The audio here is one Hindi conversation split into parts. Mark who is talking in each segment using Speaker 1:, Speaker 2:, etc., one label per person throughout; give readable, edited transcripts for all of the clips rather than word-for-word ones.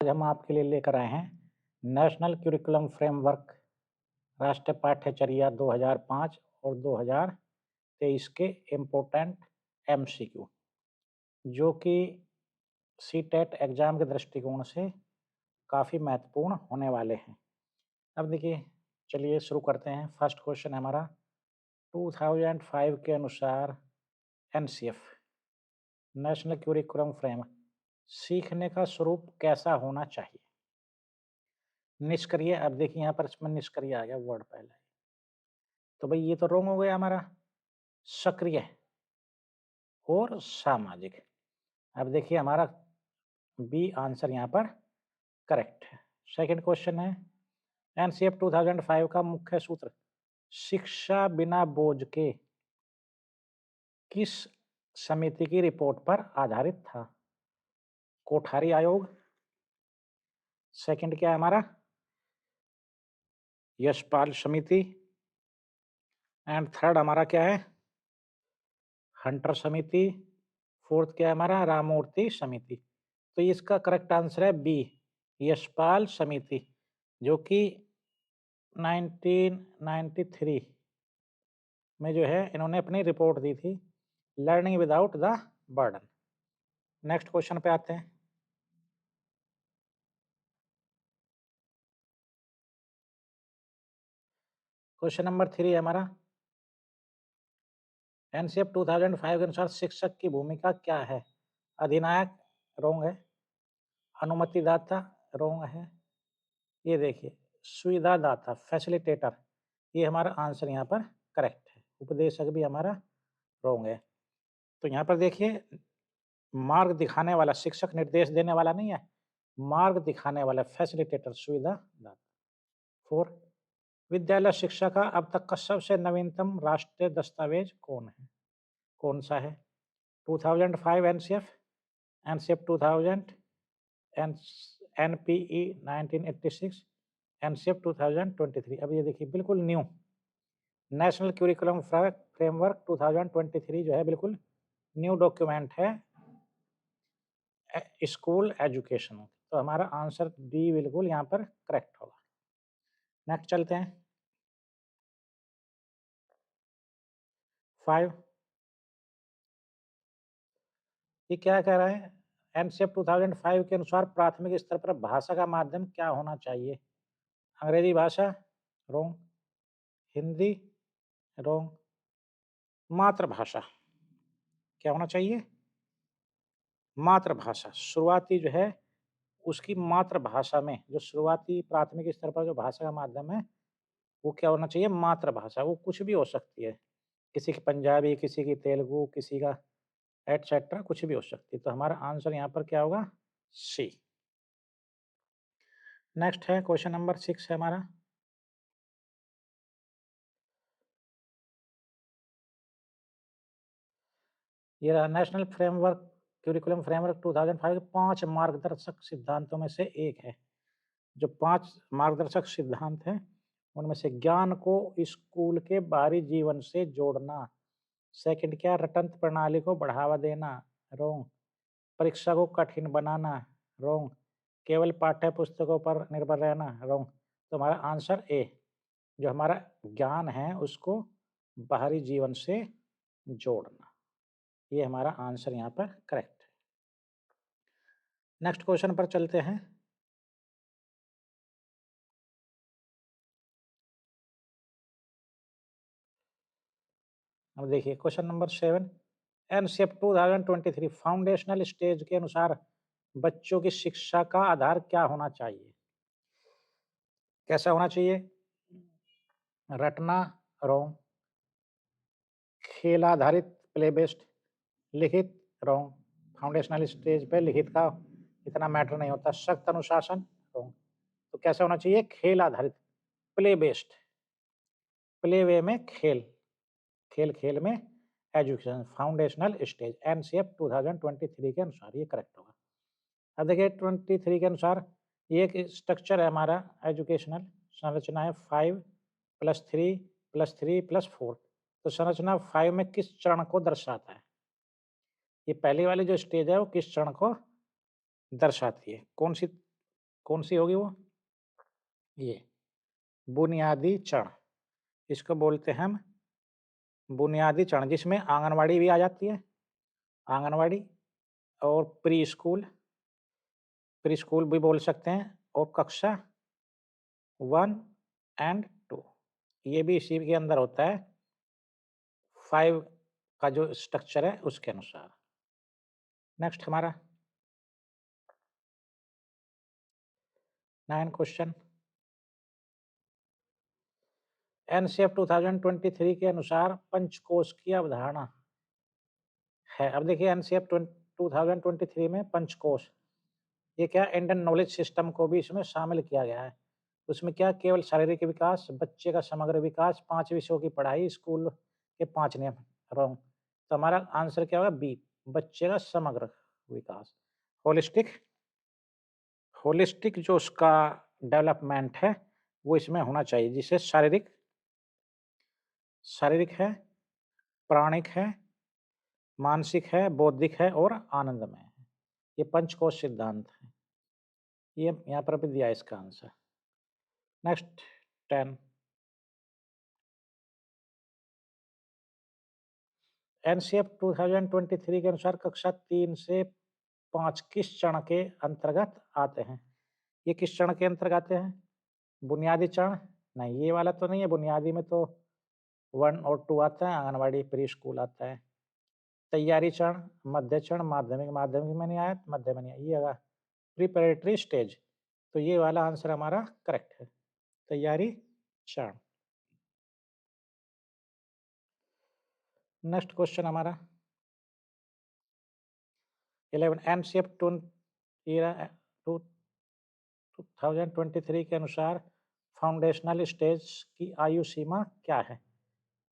Speaker 1: आज हम आपके लिए लेकर आए हैं नेशनल करिकुलम फ्रेमवर्क राष्ट्रीय पाठ्यचर्या 2005 और 2023 के इम्पोर्टेंट एमसीक्यू जो कि सीटेट एग्जाम के दृष्टिकोण से काफ़ी महत्वपूर्ण होने वाले हैं। अब देखिए, चलिए शुरू करते हैं। फर्स्ट क्वेश्चन है हमारा 2005 के अनुसार एनसीएफ नेशनल करिकुलम फ्रेम सीखने का स्वरूप कैसा होना चाहिए। निष्क्रिय, अब देखिए यहाँ पर इसमें निष्क्रिय आ गया वर्ड पहले, तो भाई ये तो रॉन्ग हो गया हमारा। सक्रिय और सामाजिक, अब देखिए हमारा बी आंसर यहाँ पर करेक्ट है। सेकंड क्वेश्चन है एनसीएफ 2005 का मुख्य सूत्र शिक्षा बिना बोझ के किस समिति की रिपोर्ट पर आधारित था। कोठारी आयोग, सेकंड क्या है हमारा यशपाल समिति, एंड थर्ड हमारा क्या है हंटर समिति, फोर्थ क्या है हमारा राममूर्ति समिति। तो इसका करेक्ट आंसर है बी यशपाल समिति, जो कि 1993 में जो है इन्होंने अपनी रिपोर्ट दी थी, learning without the burden. Next question पे आते हैं। क्वेश्चन नंबर 3 है हमारा एनसीएफ 2005 के अनुसार शिक्षक की भूमिका क्या है। अधिनायक रोंग है, अनुमतिदाता रोंग है, ये देखिए सुविधादाता फैसिलिटेटर, ये हमारा आंसर यहाँ पर करेक्ट है। उपदेशक भी हमारा रोंग है। तो यहाँ पर देखिए मार्ग दिखाने वाला शिक्षक निर्देश देने वाला नहीं है, मार्ग दिखाने वाला फैसिलिटेटर सुविधादाता। 4 विद्यालय शिक्षा का अब तक का सबसे नवीनतम राष्ट्रीय दस्तावेज कौन सा है। 2005 एनसीएफ, एनसीएफ 2000, एनपीई 1986, एनसीएफ 2023। अब ये देखिए बिल्कुल न्यू नेशनल करिकुलम फ्रेमवर्क 2023 जो है बिल्कुल न्यू डॉक्यूमेंट है स्कूल एजुकेशन। तो हमारा आंसर डी बिल्कुल यहाँ पर करेक्ट होगा। नेक्स्ट चलते हैं 5। ये क्या कह रहा है एनसीएफ 2005 के अनुसार प्राथमिक स्तर पर भाषा का माध्यम क्या होना चाहिए। अंग्रेजी भाषा रोंग, हिंदी रोंग, मातृभाषा क्या होना चाहिए मातृभाषा। शुरुआती जो है उसकी मातृभाषा में जो शुरुआती प्राथमिक स्तर पर जो भाषा का माध्यम है वो क्या होना चाहिए मातृभाषा। वो कुछ भी हो सकती है, किसी की पंजाबी, किसी की तेलुगु, किसी का एटसेट्रा, कुछ भी हो सकती है। तो हमारा आंसर यहाँ पर क्या होगा सी। नेक्स्ट है क्वेश्चन नंबर 6 है हमारा ये रहा नेशनल फ्रेमवर्क करिकुलम फ्रेमवर्क 2005 के 5 मार्गदर्शक सिद्धांतों में से एक है। जो 5 मार्गदर्शक सिद्धांत हैं उनमें से ज्ञान को स्कूल के बाहरी जीवन से जोड़ना, सेकंड क्या रटंत प्रणाली को बढ़ावा देना रोंग, परीक्षा को कठिन बनाना रोंग, केवल पाठ्य पुस्तकों पर निर्भर रहना रोंग। तो हमारा आंसर ए जो हमारा ज्ञान है उसको बाहरी जीवन से जोड़ना, ये हमारा आंसर यहाँ पर करेक्ट है। नेक्स्ट क्वेश्चन पर चलते हैं। अब देखिए question number 7 NCF 2023 foundational stage के अनुसार बच्चों की शिक्षा का आधार क्या होना चाहिए। कैसा होना चाहिए रटना रोंग, खेल आधारित प्ले बेस्ड, लिखित रोंग, फाउंडेशनल स्टेज पे लिखित का इतना मैटर नहीं होता, सख्त अनुशासन रोंग। तो कैसा होना चाहिए खेल आधारित प्ले बेस्ड, प्ले वे में खेल, खेल खेल में एजुकेशन, फाउंडेशनल स्टेज एनसीएफ 2023 के अनुसार ये करेक्ट होगा। अब देखिए 23 के अनुसार ये एक स्ट्रक्चर है हमारा एजुकेशनल संरचना है 5+3+3+4। तो संरचना 5 में किस चरण को दर्शाता है। ये पहली वाली जो स्टेज है वो किस चरण को दर्शाती है, कौन सी कौन सी होगी वो? ये बुनियादी चरण, इसको बोलते हैं हम बुनियादी चरण, जिसमें आंगनवाड़ी भी आ जाती है, आंगनवाड़ी और प्री स्कूल भी बोल सकते हैं, और कक्षा 1 एंड 2, ये भी इसी के अंदर होता है 5 का जो स्ट्रक्चर है उसके अनुसार। नेक्स्ट हमारा 9 क्वेश्चन, एनसीएफ 2023 के अनुसार पंचकोश की अवधारणा है। अब देखिए एनसीएफ 2023 में पंचकोश, ये क्या इंडियन नॉलेज सिस्टम को भी इसमें शामिल किया गया है। उसमें क्या केवल शारीरिक विकास, बच्चे का समग्र विकास, 5 विषयों की पढ़ाई, स्कूल के 5 नियम, रॉन्ग। तो हमारा आंसर क्या होगा? बी, बच्चे का समग्र विकास। होलिस्टिक, होलिस्टिक जो उसका डेवलपमेंट है वो इसमें होना चाहिए, जिसे शारीरिक, शारीरिक है, प्राणिक है, मानसिक है, बौद्धिक है और आनंदमय है। ये पंचकोश सिद्धांत है, ये यहाँ पर भी दिया है इसका आंसर। नेक्स्ट 10, एनसीएफ 2023 के अनुसार कक्षा 3 से 5 किस चरण के अंतर्गत आते हैं? ये किस चरण के अंतर्गत आते हैं? बुनियादी चरण? नहीं, ये वाला तो नहीं है, बुनियादी में तो 1 और 2 आता है, आंगनवाड़ी प्री स्कूल आता है। तैयारी चरण, मध्य चरण, माध्यमिक, माध्यमिक में नहीं आया, मध्य में नहीं आया, ये होगा प्रिपरेटरी स्टेज। तो ये वाला आंसर हमारा करेक्ट है, तैयारी चरण। नेक्स्ट क्वेश्चन हमारा 11, एनसीएफ 2023 के अनुसार फाउंडेशनल स्टेज की आयु सीमा क्या है?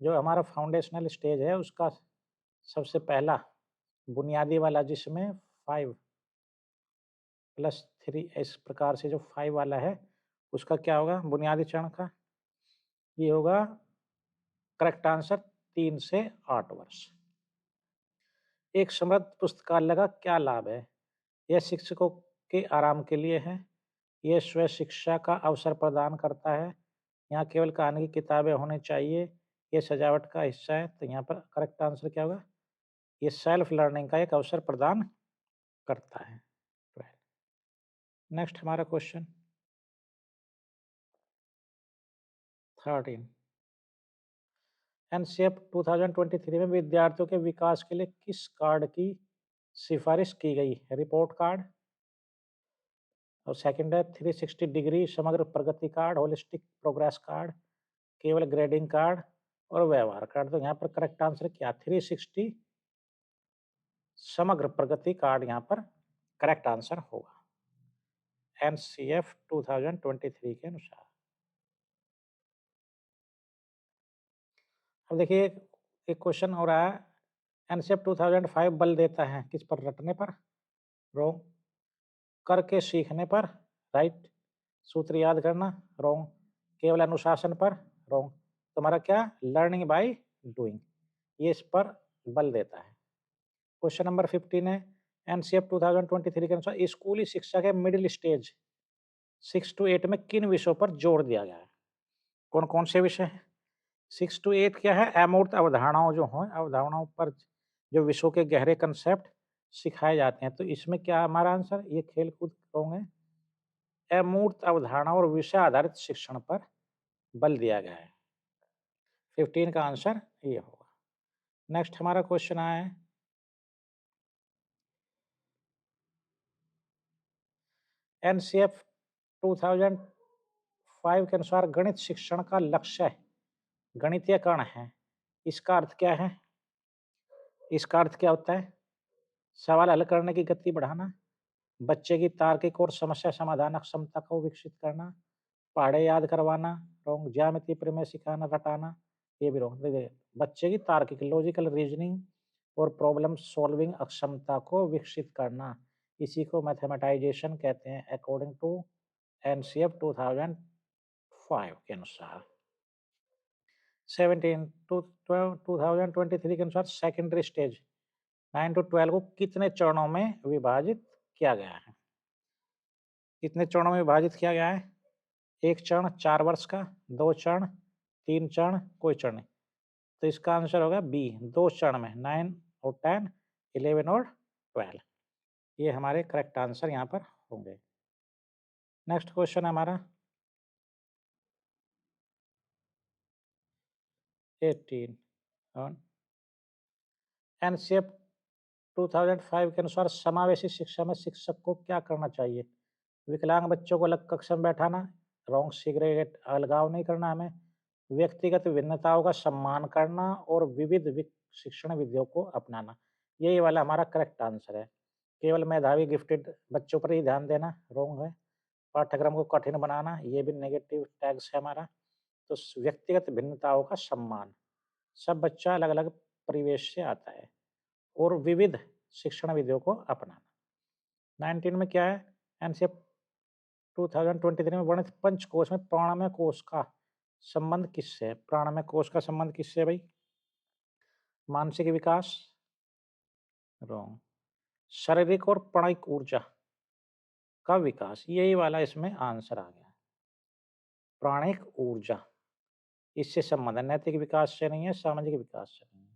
Speaker 1: जो हमारा फाउंडेशनल स्टेज है उसका सबसे पहला बुनियादी वाला, जिसमें 5+3 इस प्रकार से जो 5 वाला है उसका क्या होगा बुनियादी चरण का? ये होगा करेक्ट आंसर 3 से 8 वर्ष। एक समृद्ध पुस्तकालय का क्या लाभ है? यह शिक्षकों के आराम के लिए है, यह स्व शिक्षा का अवसर प्रदान करता है, यहाँ केवल कहानी की किताबें होनी चाहिए, ये सजावट का हिस्सा है। तो यहाँ पर करेक्ट आंसर क्या होगा? ये सेल्फ लर्निंग का एक अवसर प्रदान करता है। नेक्स्ट हमारा क्वेश्चन 13, एनसीएफ 2023 में विद्यार्थियों के विकास के लिए किस कार्ड की सिफारिश की गई? रिपोर्ट कार्ड, और सेकंड है 360 डिग्री समग्र प्रगति कार्ड, होलिस्टिक प्रोग्रेस कार्ड, केवल ग्रेडिंग कार्ड और व्यवहार कार्ड। तो यहाँ पर करेक्ट आंसर क्या? 360 समग्र प्रगति कार्ड यहाँ पर करेक्ट आंसर होगा एनसीएफ 2023 के अनुसार। अब देखिए एक क्वेश्चन हो रहा है, एनसीएफ 2005 बल देता है किस पर? रटने पर, रॉन्ग। करके सीखने पर, राइट। सूत्र याद करना, रॉन्ग। केवल अनुशासन पर, रॉन्ग। तुम्हारा क्या? लर्निंग बाय डूइंग, ये इस पर बल देता है। क्वेश्चन नंबर 15 है, एनसीएफ 2023 के अनुसार स्कूली शिक्षा के मिडिल स्टेज 6 to 8 में किन विषयों पर जोर दिया गया है? कौन कौन से विषय हैं? 6 to 8 क्या है? अमूर्त अवधारणाओं जो हों, अवधारणाओं पर जो विषयों के गहरे कंसेप्ट सिखाए जाते हैं। तो इसमें क्या हमारा आंसर? ये खेल कूद रॉन्ग है, अमूर्त अवधारणा और विषय आधारित शिक्षण पर बल दिया गया है। 15 का आंसर ये होगा। नेक्स्ट हमारा क्वेश्चन आया है, एनसीएफ 2005 के अनुसार गणित शिक्षण का लक्ष्य गणितीयकरण है। इसका अर्थ क्या है? इसका अर्थ क्या होता है? सवाल हल करने की गति बढ़ाना, बच्चे की तार्किक और समस्या समाधान क्षमता को विकसित करना, पहाड़े याद करवाना, रॉन्ग। ज्यामिति प्रमेय सिखाना, रटाना, ये भी रॉन्ग। देखिए बच्चे की तार्किक लॉजिकल रीजनिंग और प्रॉब्लम सॉल्विंग अक्षमता को विकसित करना, इसी को मैथमेटाइजेशन कहते हैं अकॉर्डिंग टू एनसीएफ 2005 के अनुसार। 17 टू 2023 के अनुसार सेकेंडरी स्टेज 9 to 12 को कितने चरणों में विभाजित किया गया है? कितने चरणों में विभाजित किया गया है? 1 चरण 4 वर्ष का, 2 चरण, 3 चरण, कोई चरण नहीं। तो इसका आंसर होगा बी, 2 चरण में 9 और 10, 11 और 12। ये हमारे करेक्ट आंसर यहाँ पर होंगे। नेक्स्ट क्वेश्चन है हमारा 18 और एनसीएफ 2005 के अनुसार समावेशी शिक्षा में शिक्षक को क्या करना चाहिए? विकलांग बच्चों को अलग कक्षा में बैठाना, रॉन्ग सिगरेट अलगाव नहीं करना हमें, व्यक्तिगत भिन्नताओं का सम्मान करना और विविध शिक्षण विधियों को अपनाना। यही वाला हमारा करेक्ट आंसर है। केवल मेधावी गिफ्टेड बच्चों पर ही ध्यान देना रॉन्ग है। पाठ्यक्रम को कठिन बनाना, ये भी नेगेटिव टैग्स है हमारा। तो व्यक्तिगत भिन्नताओं का सम्मान, सब बच्चा अलग अलग परिवेश से आता है और विविध शिक्षण विधियों को अपनाना। 19 में क्या है? एनसीएफ 2023 में वर्णित पंचकोश में प्राणमय कोश का संबंध किससे है? प्राणमय कोश का संबंध किससे है भाई? मानसिक विकास, रॉन्ग। शारीरिक और प्राणिक ऊर्जा का विकास, यही वाला इसमें आंसर आ गया। प्राणिक ऊर्जा इससे संबंध है, नैतिक विकास से नहीं है, सामाजिक विकास से नहीं है।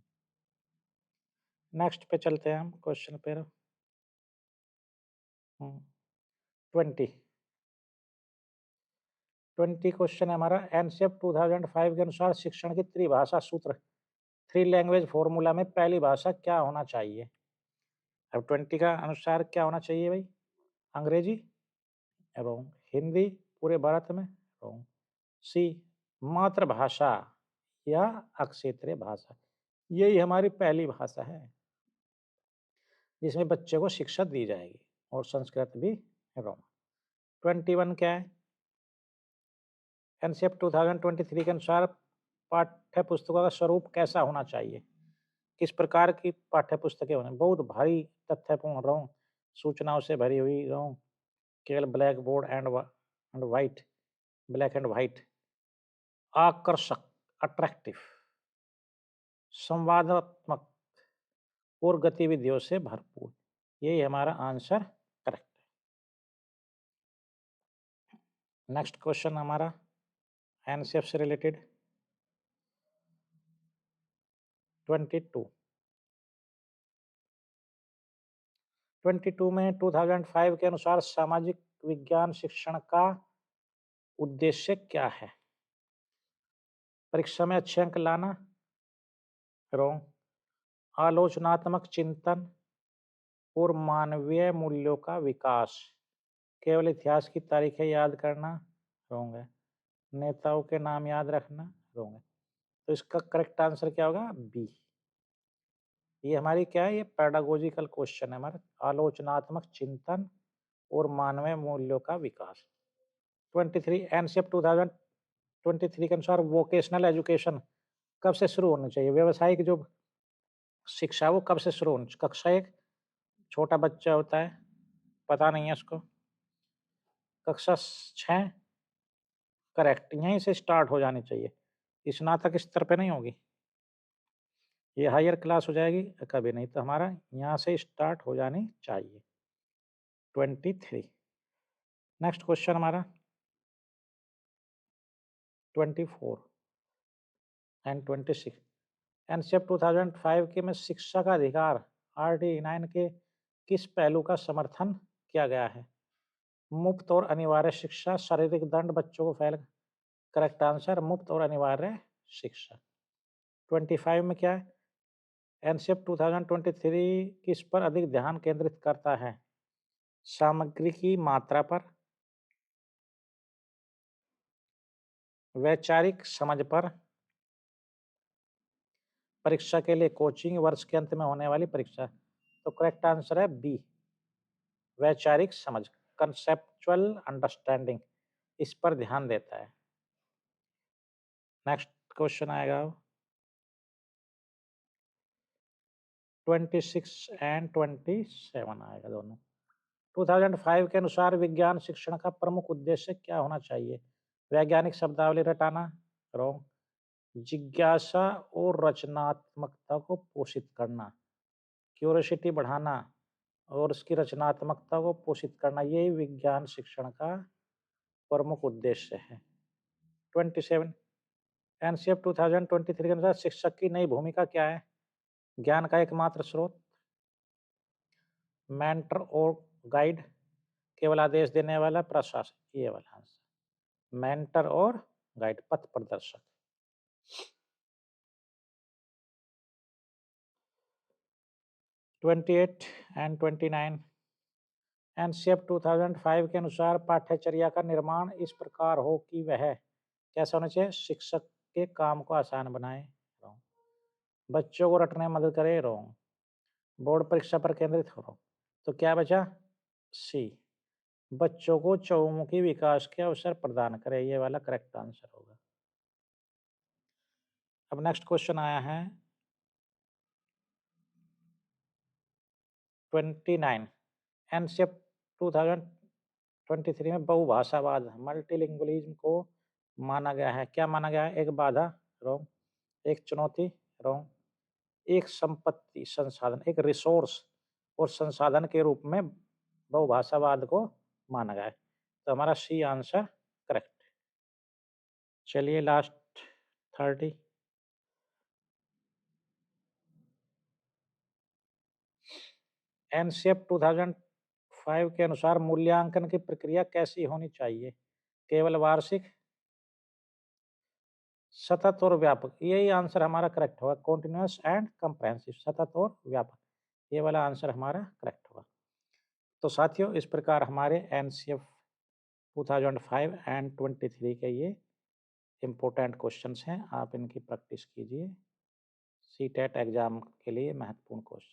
Speaker 1: नेक्स्ट पे चलते हैं हम क्वेश्चन पे 20 क्वेश्चन है हमारा। एनसीएफ 2005 के अनुसार शिक्षण की त्रिभाषा सूत्र, 3 लैंग्वेज फॉर्मूला में पहली भाषा क्या होना चाहिए? अब 20 का अनुसार क्या होना चाहिए भाई? अंग्रेजी, रॉन्ग। हिंदी पूरे भारत में, रॉन्ग। सी, मातृभाषा या अक्षेत्रीय भाषा, यही हमारी पहली भाषा है जिसमें बच्चे को शिक्षा दी जाएगी, और संस्कृत भी, रॉन्ग। 21 क्या है? एनसीएफ 2023 के अनुसार पाठ्य पुस्तकों का स्वरूप कैसा होना चाहिए? किस प्रकार की पाठ्य पुस्तकें होने? बहुत भारी तथ्यपूर्ण, रॉन्ग। सूचनाओं से भरी हुई, रॉन्ग। केवल black board and white, black and white. आकर्षक, अट्रैक्टिव, संवादात्मक और गतिविधियों से भरपूर, यही हमारा आंसर करेक्ट है। नेक्स्ट क्वेश्चन हमारा एनसीएफ से रिलेटेड 22 में 2005 के अनुसार सामाजिक विज्ञान शिक्षण का उद्देश्य क्या है? परीक्षा में अच्छे अंक लाना, रॉन्ग। आलोचनात्मक चिंतन और मानवीय मूल्यों का विकास, केवल इतिहास की तारीखें याद करना, रॉन्ग है। नेताओं के नाम याद रखना, रॉन्ग है। तो इसका करेक्ट आंसर क्या होगा? बी। ये हमारी क्या है? ये पेडागोजिकल क्वेश्चन है हमारा, आलोचनात्मक चिंतन और मानवीय मूल्यों का विकास। 23 एनसीएफ 2023 के अनुसार वोकेशनल एजुकेशन कब से शुरू होनी चाहिए? व्यवसायिक जो शिक्षा वो कब से शुरू होनी चाहिए? कक्षा 1, छोटा बच्चा होता है, पता नहीं है उसको। कक्षा 6, करेक्ट, यहीं से स्टार्ट हो जानी चाहिए, स्नातक स्तर पे नहीं होगी, ये हायर क्लास हो जाएगी कभी नहीं। तो हमारा यहाँ से स्टार्ट हो जानी चाहिए 23। नेक्स्ट क्वेश्चन हमारा 24 एंड 26। एनसीएफ 2005 के में शिक्षा का अधिकार आरटी 9 के किस पहलू का समर्थन किया गया है? मुफ्त और अनिवार्य शिक्षा, शारीरिक दंड बच्चों को फैल, करेक्ट आंसर मुफ्त और अनिवार्य शिक्षा। 25 में क्या है? एनसीएफ 2023 किस पर अधिक ध्यान केंद्रित करता है? सामग्री की मात्रा पर, वैचारिक समझ पर, परीक्षा के लिए कोचिंग, वर्ष के अंत में होने वाली परीक्षा। तो करेक्ट आंसर है बी, वैचारिक समझ, कंसेप्चुअल अंडरस्टैंडिंग, इस पर ध्यान देता है। नेक्स्ट क्वेश्चन आएगा 26 एंड 27 आएगा दोनों। 2005 के अनुसार विज्ञान शिक्षण का प्रमुख उद्देश्य क्या होना चाहिए? वैज्ञानिक शब्दावली रटाना, रॉन्ग। जिज्ञासा और रचनात्मकता को पोषित करना, क्यूरियोसिटी बढ़ाना, और उसकी रचनात्मकता को पोषित करना, यही विज्ञान शिक्षण का प्रमुख उद्देश्य है। 27 एनसीएफ 2023 के अनुसार शिक्षक की नई भूमिका क्या है? ज्ञान का एकमात्र स्रोत, मेंटर और गाइड, केवल आदेश देने वाला, प्रशासक, ये वाला आंसर, मेंटर और गाइड, पथ प्रदर्शक। 28 एंड 29 एनसीएफ 2005 के अनुसार पाठ्यचर्या का निर्माण इस प्रकार हो कि वह कैसा होना चाहिए? शिक्षक के काम को आसान बनाए, रॉन्ग। बच्चों को रटने में मदद करे, रॉन्ग। बोर्ड परीक्षा पर केंद्रित हो, रॉन्ग। तो क्या बचा? सी, बच्चों को चहुमुखी विकास के अवसर प्रदान करे, ये वाला करेक्ट आंसर होगा। अब नेक्स्ट क्वेश्चन आया है 29 एनसीएफ 2023 में बहुभाषावाद, मल्टीलिंगुअलिज्म को माना गया है, क्या माना गया है? एक बाधा, रॉन्ग। एक चुनौती, रॉन्ग। एक संपत्ति, संसाधन, एक रिसोर्स और संसाधन के रूप में बहुभाषावाद को माना गया है। तो हमारा सी आंसर करेक्ट। चलिए लास्ट 30 एनसीएफ 2005 के अनुसार मूल्यांकन की प्रक्रिया कैसी होनी चाहिए? केवल वार्षिक, सतत और व्यापक, यही आंसर हमारा करेक्ट होगा। कॉन्टिन्यूस एंड कंप्रेहेंसिव, सतत और व्यापक, ये वाला आंसर हमारा करेक्ट होगा। तो साथियों, इस प्रकार हमारे एनसीएफ 2005 एंड 23 के ये इम्पोर्टेंट क्वेश्चंस हैं, आप इनकी प्रैक्टिस कीजिए। सीटेट एग्जाम के लिए महत्वपूर्ण क्वेश्चन।